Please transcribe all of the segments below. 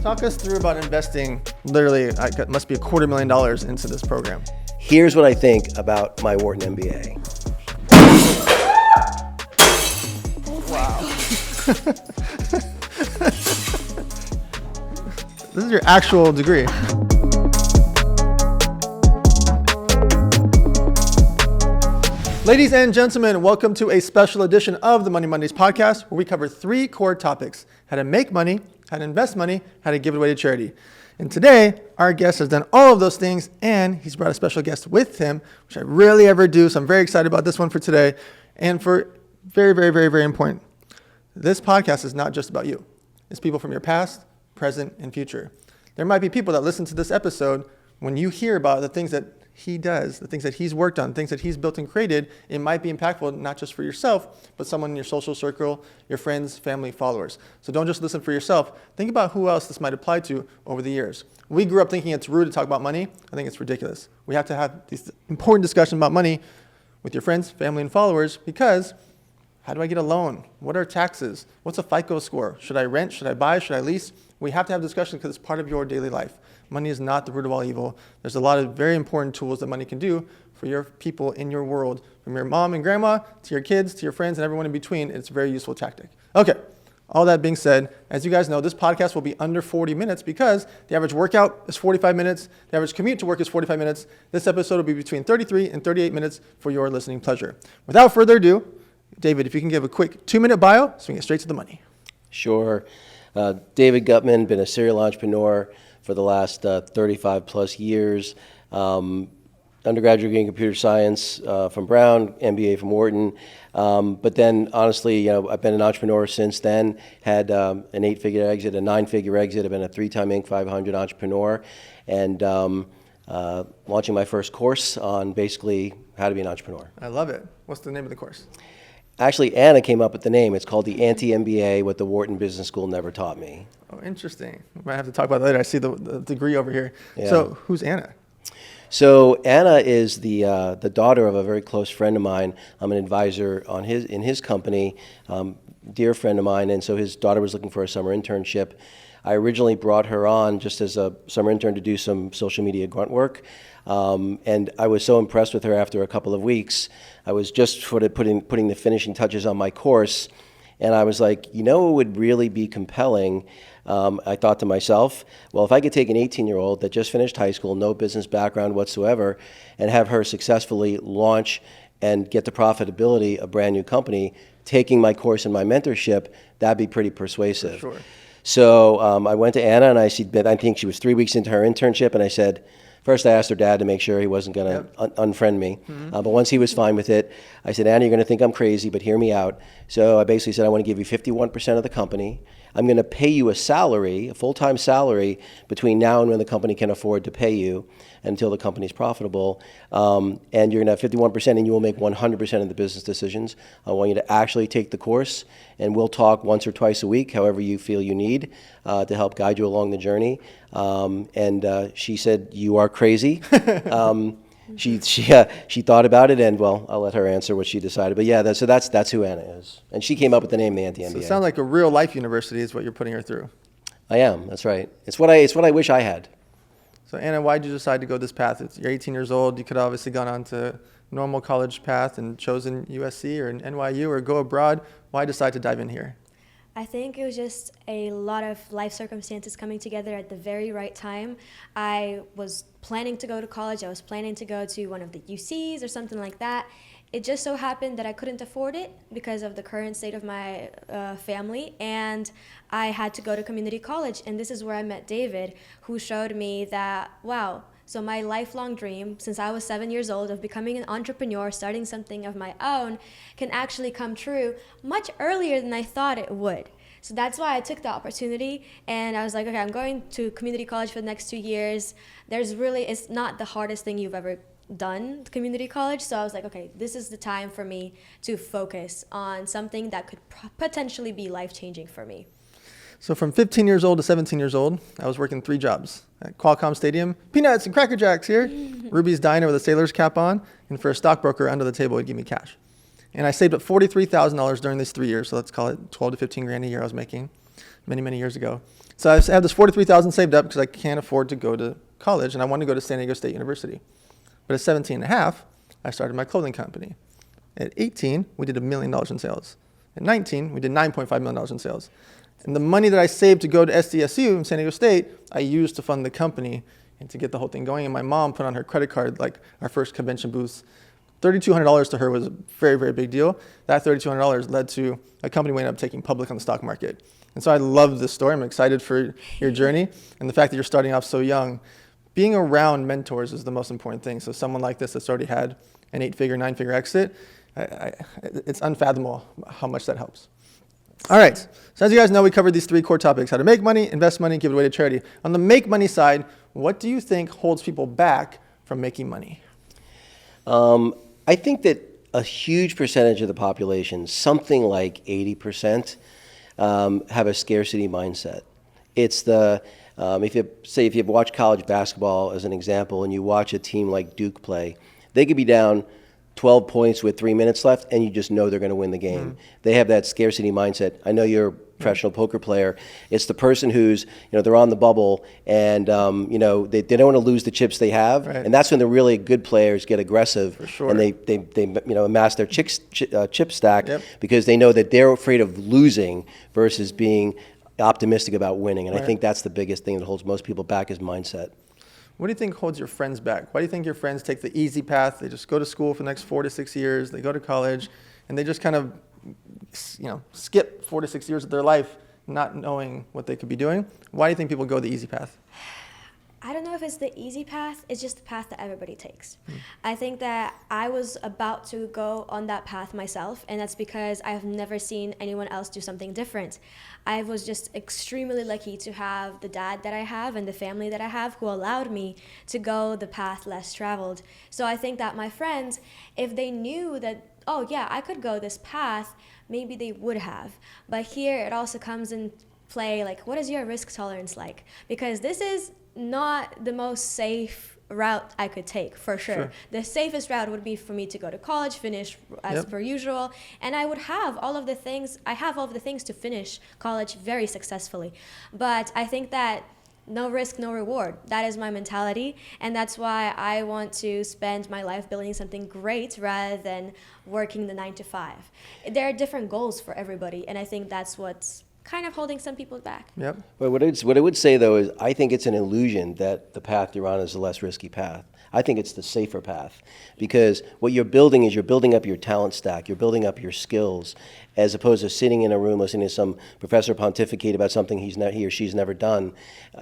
Talk us through about investing literally, must be $250,000 into this program. Here's what I think about my Wharton MBA. Wow. This is your actual degree. Ladies and gentlemen, welcome to a special edition of the Money Mondays podcast, where we cover 3 core topics: how to make money, how to invest money, how to give it away to charity. And today, our guest has done all of those things, and he's brought a special guest with him, which I rarely ever do. So I'm very excited about this one for today. And for very, very, very, very important, this podcast is not just about you. It's people from your past, present, and future. There might be people that listen to this episode. When you hear about the things that he does, the things that he's worked on, things that he's built and created, it might be impactful not just for yourself, but someone in your social circle, your friends, family, followers. So don't just listen for yourself. Think about who else this might apply to over the years. We grew up thinking it's rude to talk about money. I think it's ridiculous. We have to have these important discussions about money with your friends, family, and followers, because how do I get a loan? What are taxes? What's a FICO score? Should I rent? Should I buy? Should I lease? We have to have discussions because it's part of your daily life. Money is not the root of all evil. There's a lot of very important tools that money can do for your people in your world, from your mom and grandma to your kids to your friends and everyone in between. It's a very useful tactic. Okay, all that being said, as you guys know, this podcast will be under 40 minutes because the average workout is 45 minutes. The average commute to work is 45 minutes. This episode will be between 33 and 38 minutes for your listening pleasure. Without further ado, David, if you can give a quick 2-minute bio so we can get straight to the money. Sure. David Guttman, been a serial entrepreneur for the last 35 plus years. Undergraduate degree in computer science from Brown, MBA from Wharton. But then honestly, I've been an entrepreneur since then. Had an 8-figure exit, a 9-figure exit. I've been a 3-time Inc. 500 entrepreneur, and launching my first course on basically how to be an entrepreneur. I love it. What's the name of the course? Actually, Anna came up with the name. It's called the Anti-MBA, What the Wharton Business School Never Taught Me. Oh, interesting. We might have to talk about that later. I see the degree over here. Yeah. So who's Anna? So Anna is the daughter of a very close friend of mine. I'm an advisor in his company, dear friend of mine, and so his daughter was looking for a summer internship. I originally brought her on just as a summer intern to do some social media grunt work. And I was so impressed with her after a couple of weeks. I was just putting the finishing touches on my course, and I was like, it would really be compelling. I thought to myself, well, if I could take an 18-year-old that just finished high school, no business background whatsoever, and have her successfully launch and get to profitability a brand new company, taking my course and my mentorship, that'd be pretty persuasive. For sure. So I went to Anna, and I think she was 3 weeks into her internship, and I said, first I asked her dad to make sure he wasn't going to unfriend me. Mm-hmm. But once he was fine with it, I said, Anna, you're going to think I'm crazy, but hear me out. So I basically said, I want to give you 51% of the company. I'm going to pay you a salary, a full-time salary, between now and when the company can afford to pay you until the company's profitable. And you're going to have 51%, and you will make 100% of the business decisions. I want you to actually take the course, and we'll talk once or twice a week, however you feel you need, to help guide you along the journey. And she said, you are crazy. She thought about it, and well, I'll let her answer what she decided. But yeah, that's who Anna is, and she came up with the name, the Anti-MBA. So it sounds like a real life university is what you're putting her through. I am. That's right. It's what I wish I had. So Anna, why did you decide to go this path? You're 18 years old. You could have obviously gone on to normal college path and chosen USC or an NYU or go abroad. Why decide to dive in here? I think it was just a lot of life circumstances coming together at the very right time. I was planning to go to college. I was planning to go to one of the UCs or something like that. It just so happened that I couldn't afford it because of the current state of my family, and I had to go to community college. And this is where I met David, who showed me that, wow, so my lifelong dream, since I was 7 years old, of becoming an entrepreneur, starting something of my own, can actually come true much earlier than I thought it would. So that's why I took the opportunity, and I was like, okay, I'm going to community college for the next 2 years. It's not the hardest thing you've ever done, community college. So I was like, okay, this is the time for me to focus on something that could potentially be life-changing for me. So from 15 years old to 17 years old, I was working 3 jobs. At Qualcomm Stadium, peanuts and Cracker Jacks here. Ruby's Diner with a sailor's cap on. And for a stockbroker under the table, he'd give me cash. And I saved up $43,000 during these 3 years. So let's call it 12 to 15 grand a year I was making. many, many years ago. So I have this $43,000 saved up because I can't afford to go to college, and I want to go to San Diego State University. But at 17 and a half, I started my clothing company. At 18, we did $1 million in sales. At 19, we did $9.5 million in sales. And the money that I saved to go to SDSU in San Diego State, I used to fund the company and to get the whole thing going. And my mom put on her credit card, like our first convention booth. $3,200 to her was a very, very big deal. That $3,200 led to a company we ended up taking public on the stock market. And so I love this story. I'm excited for your journey and the fact that you're starting off so young. Being around mentors is the most important thing. So someone like this that's already had an 8-figure, 9-figure exit, it's unfathomable how much that helps. All right, so as you guys know, we covered these 3 core topics: how to make money, invest money, give it away to charity. On the make money side, what do you think holds people back from making money? I think that a huge percentage of the population, something like 80%, have a scarcity mindset. It's the if you've watched college basketball as an example, and you watch a team like Duke play, they could be down 12 points with 3 minutes left, and you just know they're going to win the game. They have that scarcity mindset. I know you're a professional poker player. It's the person who's, they're on the bubble, and they don't want to lose the chips they have, right. and that's when the really good players get aggressive, For sure. and they amass their chip stack, Yep. because they know that they're afraid of losing versus being optimistic about winning. And Right. I think that's the biggest thing that holds most people back is mindset. What do you think holds your friends back? Why do you think your friends take the easy path? They just go to school for the next 4 to 6 years. They go to college, and they just kind of, skip 4 to 6 years of their life not knowing what they could be doing. Why do you think people go the easy path? I don't know if it's the easy path. It's just the path that everybody takes. I think that I was about to go on that path myself, and that's because I have never seen anyone else do something different. I was just extremely lucky to have the dad that I have and the family that I have who allowed me to go the path less traveled. So I think that my friends, if they knew that, oh yeah, I could go this path, maybe they would have. But here it also comes in play, like, what is your risk tolerance like? Because this is not the most safe route I could take, for sure. The safest route would be for me to go to college, finish as per usual, and I would have all of the things, to finish college very successfully. But I think that no risk, no reward. That is my mentality, and that's why I want to spend my life building something great rather than working the 9 to 5. There are different goals for everybody, and I think that's what's kind of holding some people back. Yep. But what I would say, though, is I think it's an illusion that the path you're on is a less risky path. I think it's the safer path, because what you're building is you're building up your talent stack, you're building up your skills, as opposed to sitting in a room listening to some professor pontificate about something he or she's never done.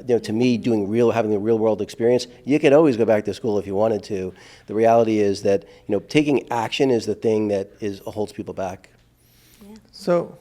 To me, having the real world experience, you could always go back to school if you wanted to. The reality is that taking action is the thing that holds people back. Yeah. So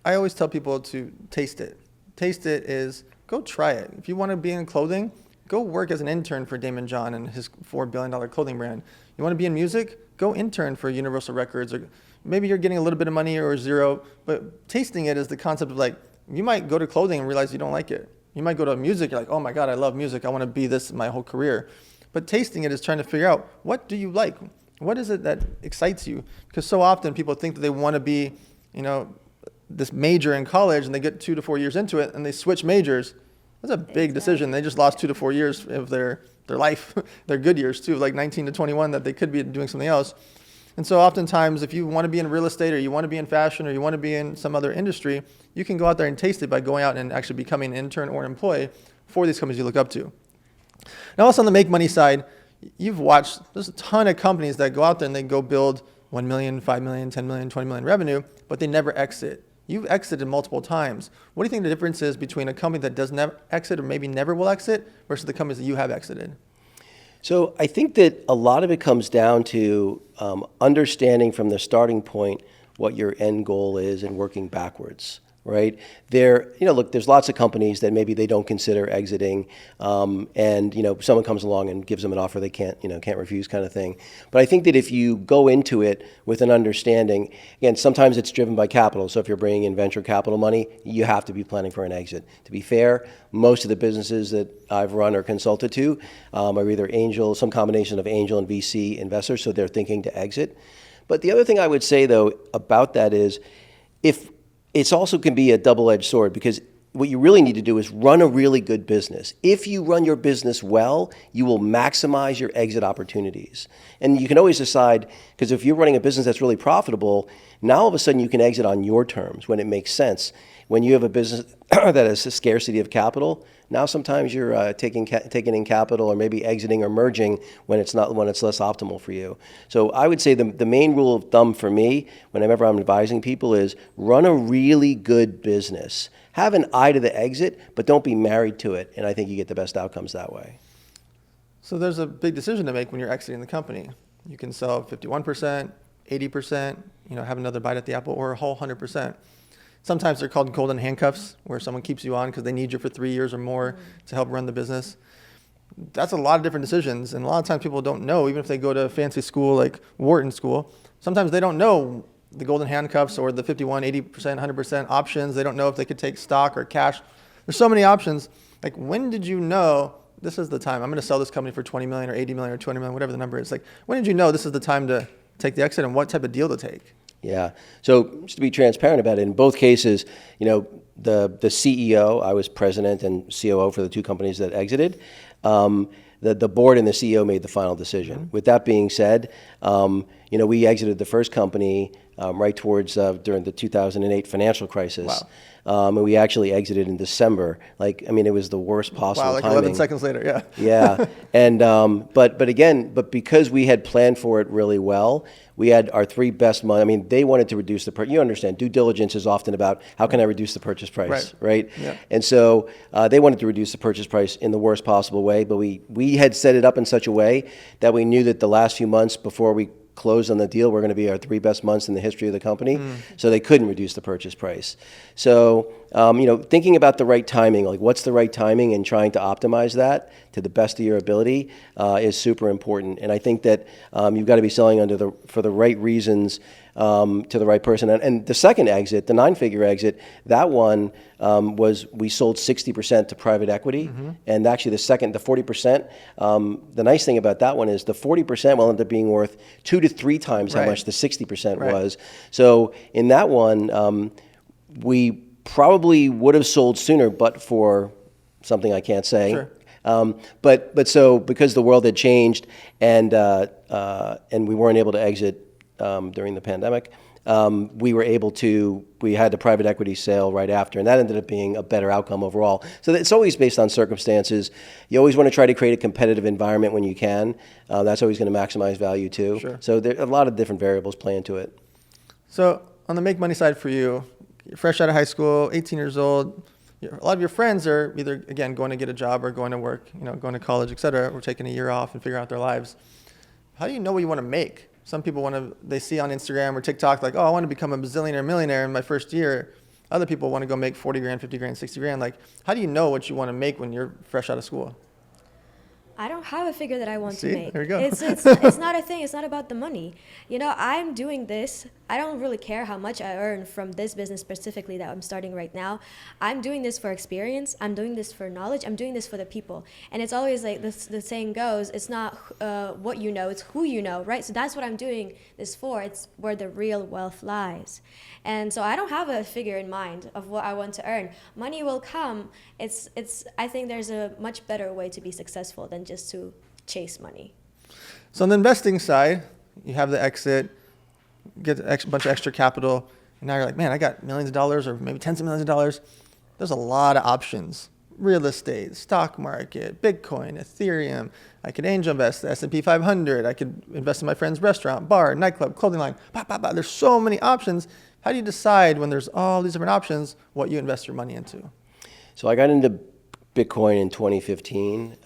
I always tell people to taste it. Taste it is go try it. If you want to be in clothing, go work as an intern for Damon John and his $4 billion clothing brand. You want to be in music? Go intern for Universal Records, or maybe you're getting a little bit of money or zero, but tasting it is the concept of, like, you might go to clothing and realize you don't like it. You might go to music, you're like, oh my God, I love music. I want to be this my whole career. But tasting it is trying to figure out, what do you like? What is it that excites you? Because so often people think that they want to be, this major in college, and they get 2 to 4 years into it and they switch majors. That's a big decision. They just lost 2 to 4 years of their life, their good years too, like 19 to 21, that they could be doing something else. And so oftentimes, if you want to be in real estate, or you want to be in fashion, or you want to be in some other industry, you can go out there and taste it by going out and actually becoming an intern or an employee for these companies you look up to. Now, also on the make money side, you've watched, there's a ton of companies that go out there and they go build 1 million, 5 million, 10 million, 20 million revenue, but they never exit. You've exited multiple times. What do you think the difference is between a company that does never exit, or maybe never will exit, versus the companies that you have exited? So I think that a lot of it comes down to understanding from the starting point what your end goal is and working backwards, right? There's lots of companies that maybe they don't consider exiting, and someone comes along and gives them an offer they can't refuse, kind of thing. But I think that if you go into it with an understanding, again, sometimes it's driven by capital. So if you're bringing in venture capital money, you have to be planning for an exit. To be fair, most of the businesses that I've run or consulted to are either some combination of angel and VC investors, so they're thinking to exit. But the other thing I would say, though, about that is, if it's also can be a double-edged sword, because what you really need to do is run a really good business. If you run your business well, you will maximize your exit opportunities. And you can always decide, because if you're running a business that's really profitable, now all of a sudden you can exit on your terms when it makes sense. When you have a business that has a scarcity of capital, now sometimes you're taking in capital or maybe exiting or merging when it's less optimal for you. So I would say the main rule of thumb for me, whenever I'm advising people, is run a really good business. Have an eye to the exit, but don't be married to it. And I think you get the best outcomes that way. So there's a big decision to make when you're exiting the company. You can sell 51%, 80%, have another bite at the apple, or a whole 100%. Sometimes they're called golden handcuffs, where someone keeps you on because they need you for 3 years or more to help run the business. That's a lot of different decisions, and a lot of times people don't know, even if they go to a fancy school like Wharton School, sometimes they don't know the golden handcuffs or the 51, 80%, 100% options. They don't know if they could take stock or cash. There's so many options. Like, when did you know this is the time? I'm going to sell this company for 20 million or 80 million or 20 million, whatever the number is. Like, when did you know this is the time to take the exit and what type of deal to take? Yeah. So just to be transparent about it, in both cases, the CEO, I was president and COO for the two companies that exited. The board and the CEO made the final decision. Mm-hmm. With that being said, we exited the first company right towards during the 2008 financial crisis. Wow. And we actually exited in December. It was the worst possible timing. 11 seconds later, yeah. Yeah. And but because we had planned for it really well, we had our three best months. They wanted to reduce the you understand, due diligence is often about how can I reduce the purchase price, right? Yeah. And so they wanted to reduce the purchase price in the worst possible way, but we had set it up in such a way that we knew that the last few months before we closed on the deal were going to be our three best months in the history of the company, so they couldn't reduce the purchase price. So, thinking about the right timing, like what's the right timing, and trying to optimize that to the best of your ability is super important. And I think that you've got to be selling for the right reasons to the right person. And the second exit, the 9-figure exit, that one was we sold 60% to private equity, and actually the 40%. The nice thing about that one is the 40% will end up being worth 2 to 3 times how much the 60% was. So in that one, we probably would have sold sooner, but for something I can't say. Sure. But so because the world had changed and we weren't able to exit during the pandemic, we had the private equity sale right after, and that ended up being a better outcome overall. So it's always based on circumstances. You always want to try to create a competitive environment when you can. That's always going to maximize value too. Sure. So there are a lot of different variables play into it. So on the make money side for you, you're fresh out of high school, 18 years old. A lot of your friends are either, again, going to get a job or going to work, going to college, et cetera, or taking a year off and figuring out their lives. How do you know what you want to make? Some people they see on Instagram or TikTok, like, oh, I want to become a bazillionaire, millionaire in my first year. Other people want to go make 40 grand, 50 grand, 60 grand. Like, how do you know what you want to make when you're fresh out of school? I don't have a figure that I want to make. There you go. It's not a thing. It's not about the money. I'm doing this. I don't really care how much I earn from this business specifically that I'm starting right now. I'm doing this for experience. I'm doing this for knowledge. I'm doing this for the people. And it's always like the saying goes, it's not what you know, it's who you know, right? So that's what I'm doing this for. It's where the real wealth lies. And so I don't have a figure in mind of what I want to earn. Money will come. I think there's a much better way to be successful than just to chase money. So on the investing side, you have the exit, get a bunch of extra capital, and now you're like, man, I got millions of dollars or maybe tens of millions of dollars. There's a lot of options. Real estate, stock market, Bitcoin, Ethereum. I could angel invest, the S&P 500. I could invest in my friend's restaurant, bar, nightclub, clothing line. There's so many options. How do you decide when there's all these different options what you invest your money into? So I got into Bitcoin in 2015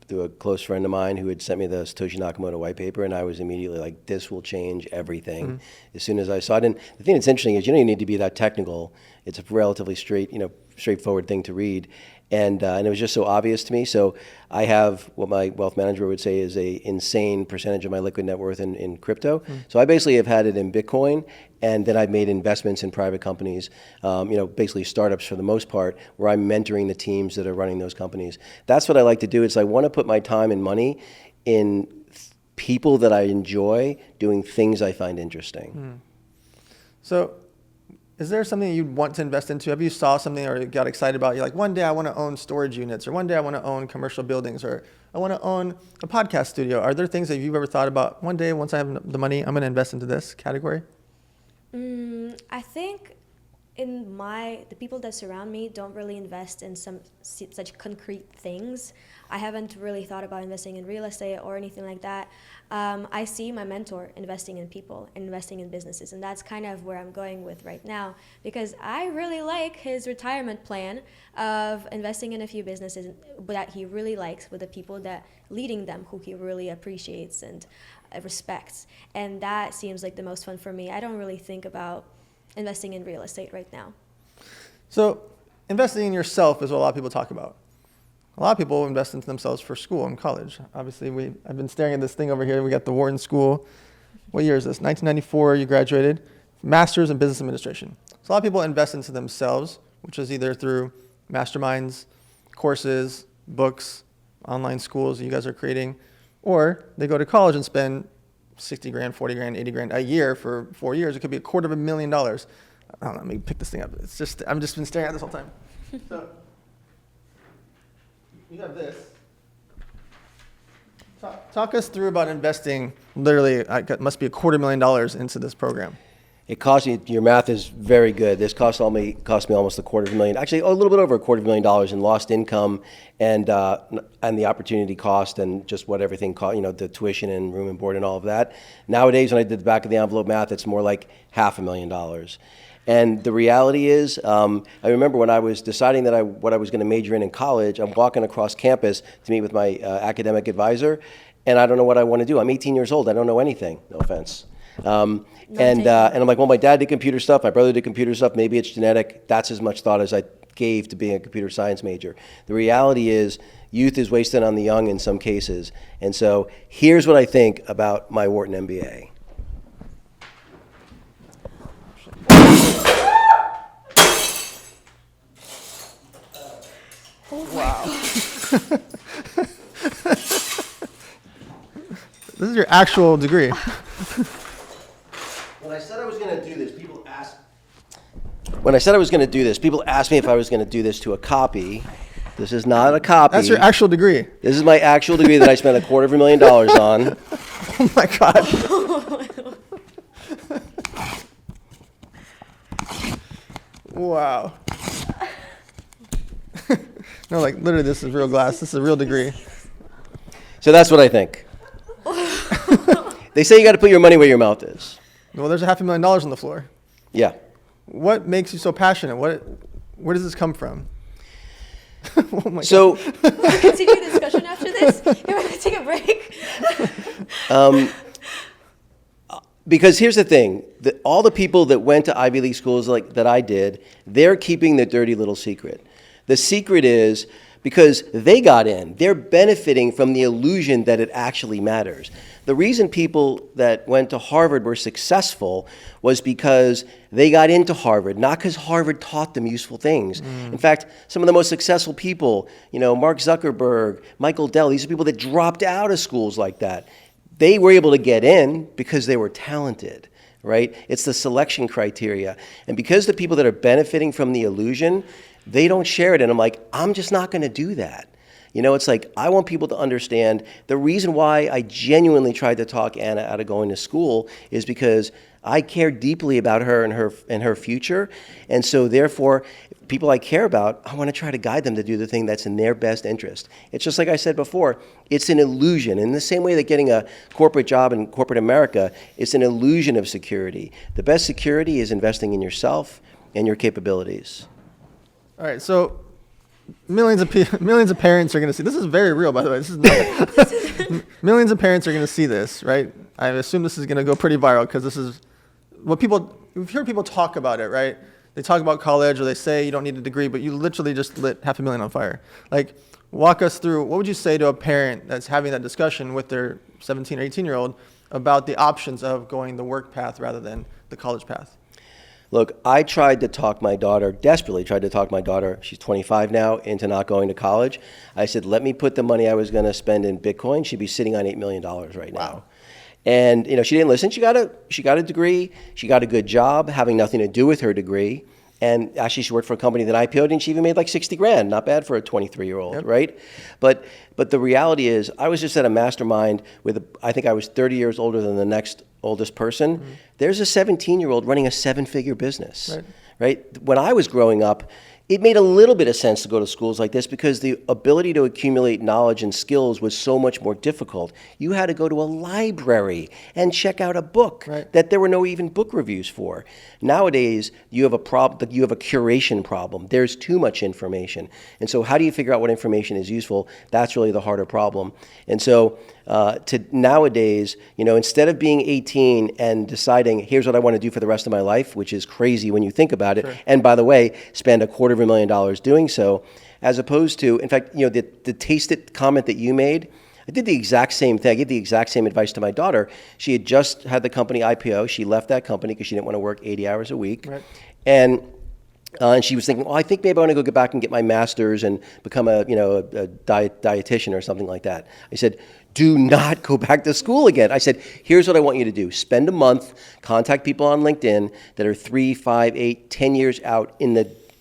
through a close friend of mine who had sent me the Satoshi Nakamoto white paper, and I was immediately like, this will change everything. As soon as I saw it. And the thing that's interesting is you don't need to be that technical. It's a relatively straightforward thing to read. And it was just so obvious to me. So I have what my wealth manager would say is a insane percentage of my liquid net worth in crypto. So I basically have had it in Bitcoin, and then I've made investments in private companies, basically startups for the most part, where I'm mentoring the teams that are running those companies. That's what I like to do. Is I want to put my time and money in people that I enjoy doing things I find interesting. So is there something you'd want to invest into? Have you saw something or got excited about? You're like, one day I want to own storage units, or one day I want to own commercial buildings, or I want to own a podcast studio. Are there things that you've ever thought about, one day once I have the money, I'm going to invest into this category? I think the people that surround me don't really invest in such concrete things. I haven't really thought about investing in real estate or anything like that. I see my mentor investing in people, investing in businesses, and that's kind of where I'm going with right now, because I really like his retirement plan of investing in a few businesses that he really likes, with the people that leading them who he really appreciates and respects. And that seems like the most fun for me. I don't really think about investing in real estate right now. So investing in yourself is what a lot of people talk about. A lot of people invest into themselves for school and college. Obviously, I've been staring at this thing over here. We got the Wharton School. What year is this? 1994, you graduated. Master's in Business Administration. So a lot of people invest into themselves, which is either through masterminds, courses, books, online schools you guys are creating, or they go to college and spend 60 grand, 40 grand, 80 grand a year for 4 years. It could be $250,000. I don't know, let me pick this thing up. I'm just been staring at this all the time. So you have this. Talk us through about investing literally, it must be $250,000 into this program. It cost me, your math is very good. This cost me almost $250,000, actually a little bit over $250,000 in lost income and the opportunity cost and just what everything cost, the tuition and room and board and all of that. Nowadays, when I did the back of the envelope math, it's more like $500,000. And the reality is, I remember when I was deciding what I was going to major in college, I'm walking across campus to meet with my academic advisor, and I don't know what I want to do. I'm 18 years old. I don't know anything. No offense. And I'm like, well, my dad did computer stuff. My brother did computer stuff. Maybe it's genetic. That's as much thought as I gave to being a computer science major. The reality is, youth is wasted on the young in some cases. And so here's what I think about my Wharton MBA. Wow. This is your actual degree. When I said I was going to do this, people asked me if I was going to do this to a copy. This is not a copy. That's your actual degree. This is my actual degree that I spent $250,000 on. Oh my God. Wow. No, like literally this is real glass. This is a real degree. So that's what I think. They say you got to put your money where your mouth is. Well, there's $500,000 on the floor. Yeah. What makes you so passionate? Where does this come from? Oh my so, God. Continue the discussion after this. You want to take a break? Because here's the thing: all the people that went to Ivy League schools like that I did, they're keeping the dirty little secret. The secret is because they got in. They're benefiting from the illusion that it actually matters. The reason people that went to Harvard were successful was because they got into Harvard, not because Harvard taught them useful things. In fact, some of the most successful people, Mark Zuckerberg, Michael Dell, these are people that dropped out of schools like that. They were able to get in because they were talented, right? It's the selection criteria. And because the people that are benefiting from the illusion, they don't share it. And I'm like, I'm just not going to do that. It's like, I want people to understand the reason why I genuinely tried to talk Anna out of going to school is because I care deeply about her and her future. And so therefore, people I care about, I want to try to guide them to do the thing that's in their best interest. It's just like I said before, it's an illusion. In the same way that getting a corporate job in corporate America, it's an illusion of security. The best security is investing in yourself and your capabilities. All right, so millions of parents are going to see this. Is very real, by the way. This is not, millions of parents are going to see this, right? I assume this is going to go pretty viral because this is what we've heard people talk about it, right? They talk about college or they say you don't need a degree, but you literally just lit $500,000 on fire. Like, walk us through, what would you say to a parent that's having that discussion with their 17 or 18-year-old about the options of going the work path rather than the college path? Look, I desperately tried to talk my daughter, she's 25 now, into not going to college. I said, let me put the money I was going to spend in Bitcoin. She'd be sitting on $8 million right now. And she didn't listen. She got a degree. She got a good job, having nothing to do with her degree. And actually, she worked for a company that IPO'd, and she even made like 60 grand. Not bad for a 23-year-old, Yep. right? But the reality is, I was just at a mastermind with, I think I was 30 years older than the next oldest person. Mm-hmm. There's a 17-year-old running a 7-figure business, right? When I was growing up, it made a little bit of sense to go to schools like this because the ability to accumulate knowledge and skills was so much more difficult. You had to go to a library and check out a book that there were no even book reviews for. Nowadays, you have a problem. You have a curation problem. There's too much information. And so how do you figure out what information is useful? That's really the harder problem. And so to nowadays, instead of being 18 and deciding, here's what I want to do for the rest of my life, which is crazy when you think about it, and by the way, spend $250,000 doing so, as opposed to, in fact, the taste it comment that you made, I did the exact same thing. I gave the exact same advice to my daughter. She had just had the company IPO. She left that company because she didn't want to work 80 hours a week. And she was thinking, well, I think maybe I want to go back and get my master's and become a dietitian or something like that. I said, do not go back to school again. I said, here's what I want you to do. Spend a month, contact people on LinkedIn that are 3, 5, 8, 10 years out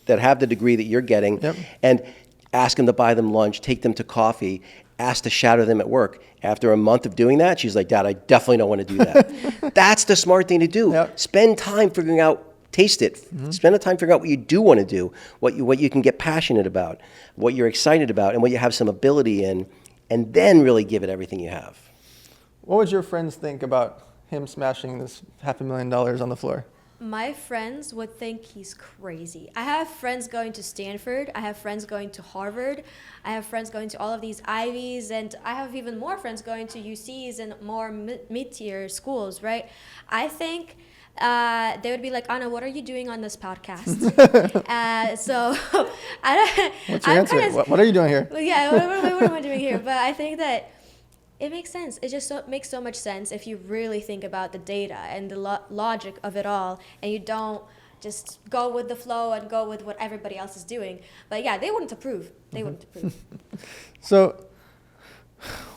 that have the degree that you're getting, and ask them to buy them lunch, take them to coffee, ask to shadow them at work. After a month of doing that, she's like, Dad, I definitely don't want to do that. That's the smart thing to do. Spend time figuring out, taste it. Spend the time figuring out what you do want to do, what you can get passionate about, what you're excited about, and what you have some ability in, and then really give it everything you have. What would your friends think about him smashing this $500,000 on the floor? My friends would think he's crazy. I have friends going to Stanford. I have friends going to Harvard. I have friends going to all of these Ivies, and I have even more friends going to UCs and more mid-tier schools, right? I think they would be like, Anna, what are you doing on this podcast? So What's your answer? What are you doing here? Yeah, what am I doing here? But I think that it makes sense. It just makes so much sense if you really think about the data and the logic of it all, and you don't just go with the flow and go with what everybody else is doing. But yeah, they wouldn't approve. They wouldn't approve. So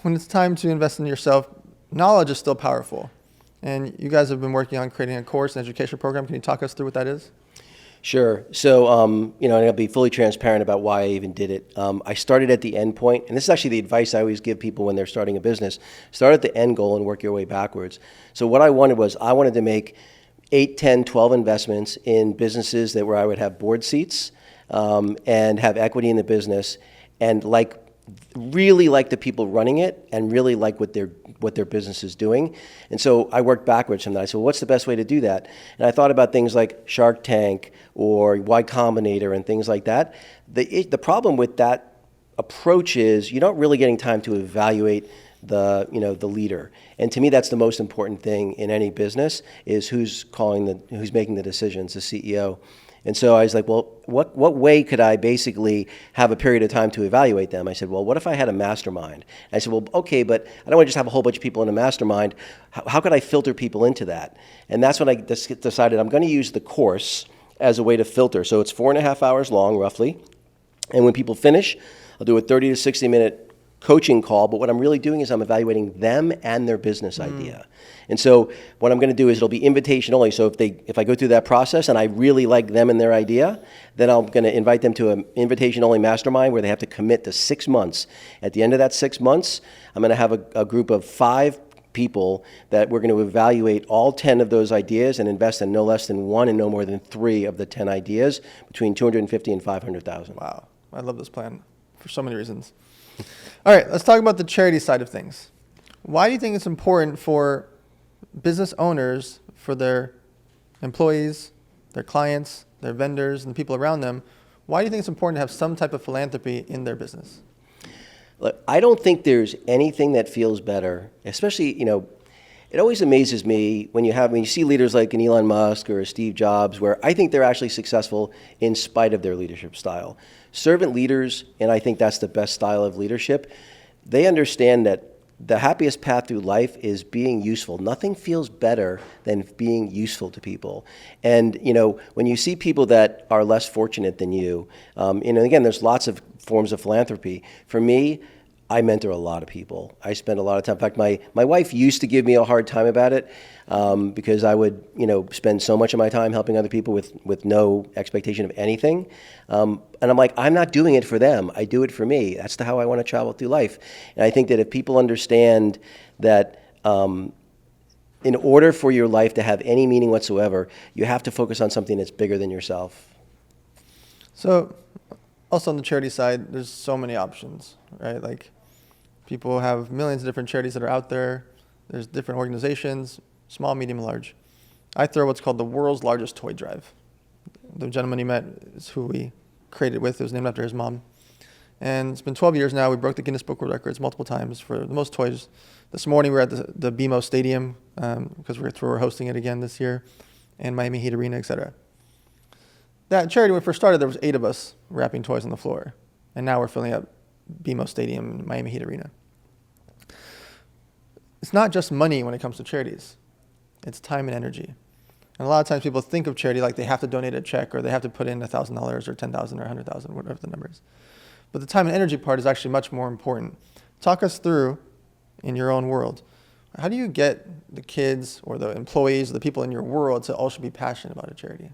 when it's time to invest in yourself, knowledge is still powerful. And you guys have been working on creating a course and education program. Can you talk us through what that is? Sure. So, and I'll be fully transparent about why I even did it. I started at the end point, and this is actually the advice I always give people when they're starting a business. Start at the end goal and work your way backwards. So what I wanted to make 8, 10, 12 investments in businesses where I would have board seats and have equity in the business, and really like the people running it and really like what their business is doing. And so I worked backwards from that. I said, well, what's the best way to do that? And I thought about things like Shark Tank or Y Combinator and things like that. The problem with that approach is you're not really getting time to evaluate the leader. And to me, that's the most important thing in any business is who's making the decisions, the CEO. And so I was like, well, what way could I basically have a period of time to evaluate them? I said, well, what if I had a mastermind? I said, well, okay, but I don't want to just have a whole bunch of people in a mastermind. How could I filter people into that? And that's when I decided I'm going to use the course as a way to filter. So it's 4.5 hours long, roughly. And when people finish, I'll do a 30 to 60 minute coaching call, but what I'm really doing is I'm evaluating them and their business idea. And so what I'm going to do is it'll be invitation only. So if I go through that process and I really like them and their idea, then I'm going to invite them to an invitation only mastermind where they have to commit to 6 months. At the end of that 6 months, I'm going to have a group of 5 people that we're going to evaluate all 10 of those ideas and invest in no less than 1 and no more than 3 of the 10 ideas between $250,000 and $500,000. Wow, I love this plan for so many reasons. All right, let's talk about the charity side of things. Why do you think it's important for business owners, for their employees, their clients, their vendors, and the people around them, why do you think it's important to have some type of philanthropy in their business? Look, I don't think there's anything that feels better, especially, it always amazes me when you see leaders like an Elon Musk or a Steve Jobs, where I think they're actually successful in spite of their leadership style. Servant leaders, and I think that's the best style of leadership, they understand that the happiest path through life is being useful. Nothing feels better than being useful to people. And, when you see people that are less fortunate than you, and again, there's lots of forms of philanthropy. For me, I mentor a lot of people. I spend a lot of time. In fact, my wife used to give me a hard time about it because I would, spend so much of my time helping other people with no expectation of anything. And I'm like, I'm not doing it for them. I do it for me. That's how I want to travel through life. And I think that if people understand that in order for your life to have any meaning whatsoever, you have to focus on something that's bigger than yourself. So also on the charity side, there's so many options, right? Like people have millions of different charities that are out there. There's different organizations, small, medium, large. I throw what's called the world's largest toy drive. The gentleman you met is who we created with. It was named after his mom. And it's been 12 years now. We broke the Guinness Book of Records multiple times for the most toys. This morning we were at the BMO Stadium because we're hosting it again this year, and Miami Heat Arena, etc. That charity, when we first started, there was 8 of us wrapping toys on the floor. And now we're filling up BMO Stadium and Miami Heat Arena. It's not just money when it comes to charities. It's time and energy. And a lot of times people think of charity like they have to donate a check or they have to put in $1,000 or $10,000 or $100,000, whatever the number is. But the time and energy part is actually much more important. Talk us through, in your own world, how do you get the kids or the employees or the people in your world to also be passionate about a charity?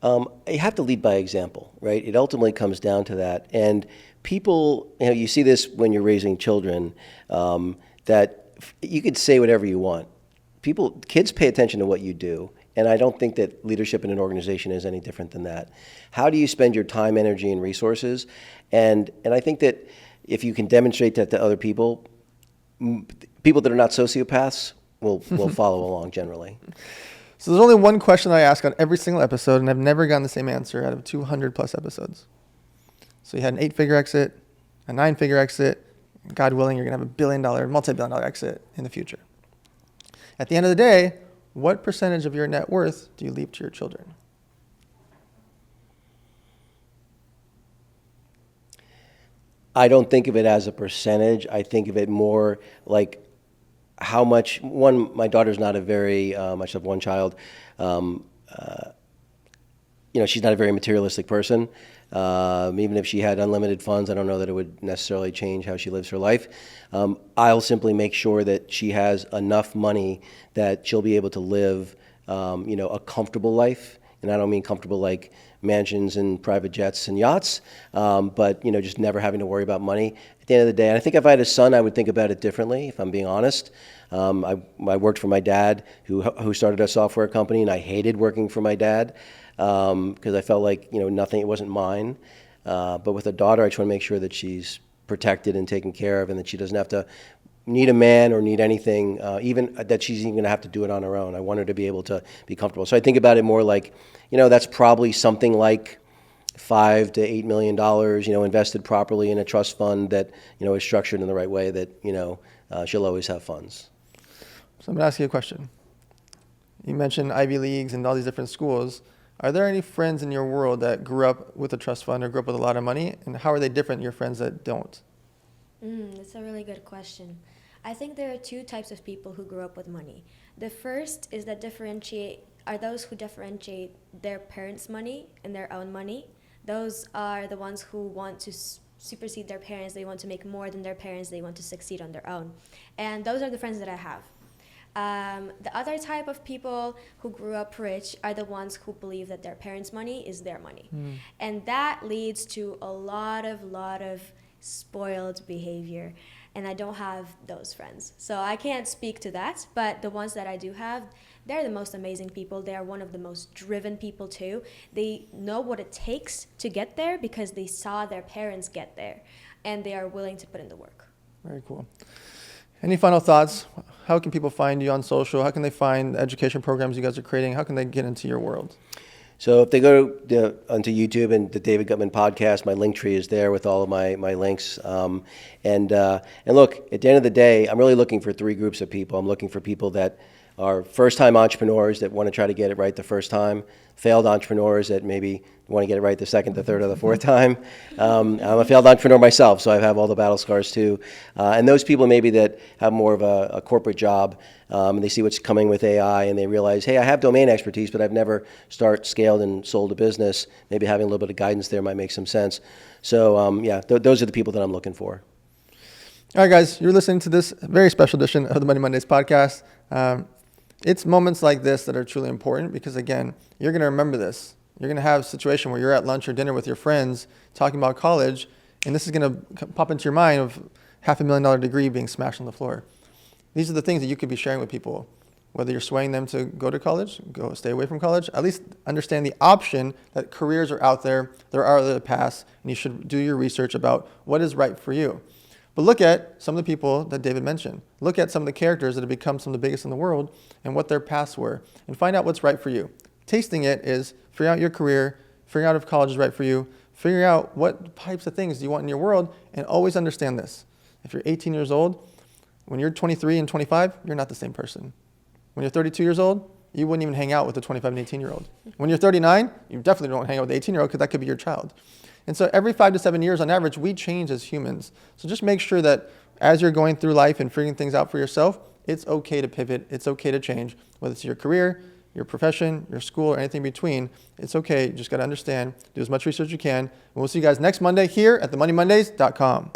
You have to lead by example, right? It ultimately comes down to that. And people, you see this when you're raising children, that you could say whatever you want. Kids pay attention to what you do. And I don't think that leadership in an organization is any different than that. How do you spend your time, energy, and resources? And I think that if you can demonstrate that to other people, people that are not sociopaths will follow along generally. So there's only one question I ask on every single episode, and I've never gotten the same answer out of 200 plus episodes. So you had an 8-figure exit, a 9-figure exit, and God willing, you're going to have a $1 billion, multi-billion dollar exit in the future. At the end of the day, what percentage of your net worth do you leave to your children? I don't think of it as a percentage. I think of it more like how much, my daughter's not a very, much of one child, she's not a very materialistic person. Even if she had unlimited funds, I don't know that it would necessarily change how she lives her life. I'll simply make sure that she has enough money that she'll be able to live, a comfortable life. And I don't mean comfortable like mansions and private jets and yachts, but just never having to worry about money at the end of the day. And I think if I had a son, I would think about it differently, if I'm being honest. I worked for my dad, who started a software company, and I hated working for my dad because I felt like nothing, it wasn't mine. But with a daughter, I just want to make sure that she's protected and taken care of, and that she doesn't have to need a man or need anything, even that she's even going to have to do it on her own. I want her to be able to be comfortable. So I think about it more like, that's probably something like $5 to $8 million, invested properly in a trust fund that, is structured in the right way that, she'll always have funds. So I'm going to ask you a question. You mentioned Ivy Leagues and all these different schools. Are there any friends in your world that grew up with a trust fund or grew up with a lot of money? And how are they different than your friends that don't? That's a really good question. I think there are 2 types of people who grew up with money. The first is that are those who differentiate their parents' money and their own money. Those are the ones who want to supersede their parents. They want to make more than their parents. They want to succeed on their own. And those are the friends that I have. The other type of people who grew up rich are the ones who believe that their parents' money is their money. And that leads to a lot of spoiled behavior. And I don't have those friends. So I can't speak to that, but the ones that I do have, they're the most amazing people. They are one of the most driven people too. They know what it takes to get there because they saw their parents get there, and they are willing to put in the work. Very cool. Any final thoughts? How can people find you on social? How can they find the education programs you guys are creating? How can they get into your world? So if they go onto YouTube and the David Guttman podcast, my link tree is there with all of my links. And look, at the end of the day, I'm really looking for 3 groups of people. I'm looking for people that are first-time entrepreneurs that want to try to get it right the first time, failed entrepreneurs that maybe want to get it right the second, the third, or the fourth time. I'm a failed entrepreneur myself, so I have all the battle scars too. And those people maybe that have more of a corporate job, and they see what's coming with AI, and they realize, hey, I have domain expertise, but I've never scaled and sold a business. Maybe having a little bit of guidance there might make some sense. So those are the people that I'm looking for. All right, guys, you're listening to this very special edition of the Money Mondays podcast. It's moments like this that are truly important because, again, you're going to remember this. You're going to have a situation where you're at lunch or dinner with your friends talking about college, and this is going to pop into your mind of $500,000 degree being smashed on the floor. These are the things that you could be sharing with people, whether you're swaying them to go to college, stay away from college, at least understand the option that careers are out there, there are other paths, and you should do your research about what is right for you. But look at some of the people that David mentioned. Look at some of the characters that have become some of the biggest in the world and what their paths were, and find out what's right for you. Tasting it is figuring out your career, figuring out if college is right for you, figuring out what types of things do you want in your world, and always understand this. If you're 18 years old, when you're 23 and 25, you're not the same person. When you're 32 years old, you wouldn't even hang out with a 25 and 18-year-old. When you're 39, you definitely don't hang out with the 18-year-old because that could be your child. And so every 5 to 7 years on average, we change as humans. So just make sure that as you're going through life and figuring things out for yourself, it's okay to pivot. It's okay to change, whether it's your career, your profession, your school, or anything in between. It's okay. You just got to understand, do as much research as you can. And we'll see you guys next Monday here at themoneymondays.com.